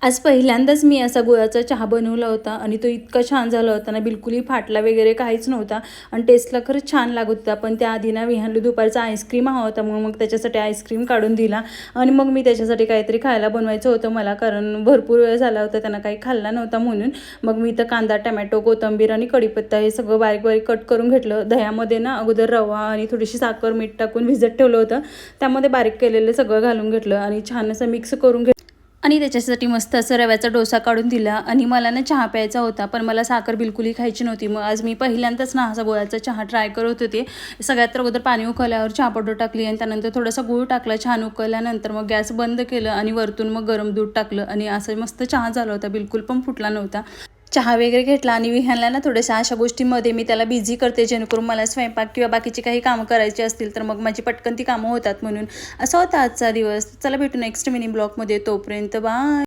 आज पहिल्यांदाच मी असा गुळाचा चहा बनवला होता आणि तो इतका छान झाला होता ना, बिलकुलही फाटला वगैरे काहीच नव्हता आणि टेस्टला खरंच छान लागत होता. पण त्याआधी ना विहानला दुपारचा आईस्क्रीम हवा होता, म्हणून मग त्याच्यासाठी आईस्क्रीम काढून दिला आणि मग मी त्याच्यासाठी काहीतरी खायला बनवायचं होतं मला, कारण भरपूर वेळ झाला होता त्यांना काही खाल्ला नव्हता म्हणून. मग मी इथं कांदा, टमॅटो, कोथिंबीर आणि कढीपत्ता हे सगळं बारीक बारीक कट करून घेतलं. दह्यामध्ये ना अगोदर रवा आणि थोडीशी साखर, मीठ टाकून भिजत ठेवलं होतं. त्यामध्ये बारीक केलेलं सगळं घालून घेतलं आणि छान असं मिक्स करून घेतलं आणि त्याच्यासाठी मस्त असं रव्याचा डोसा काढून दिला. आणि मला ना चहा प्यायचा होता, पण मला साखर बिलकुलही खायची नव्हती. मग आज मी पहिल्यांदाच ना असा गुळाचा चहा ट्राय करत होते. सगळ्यात अगोदर पाणी उकळल्यावर चहा पावडर टाकली आणि त्यानंतर थोडासा गूळ टाकला. छान उकळल्यानंतर मग गॅस बंद केलं आणि वरतून मग गरम दूध टाकलं आणि असं मस्त चहा झाला होता, बिलकुल पण फुटला नव्हता. चहा वगैरे घेतला आणि विहानला ना थोड्याशा अशा गोष्टींमध्ये मी त्याला बिझी करते, जेणेकरून मला स्वयंपाक किंवा बाकीची काही कामं करायची असतील तर मग माझी पटकन ती कामं होतात. म्हणून असा होता आजचा दिवस. चला भेटू नेक्स्ट मिनी ब्लॉगमध्ये. तोपर्यंत बाय.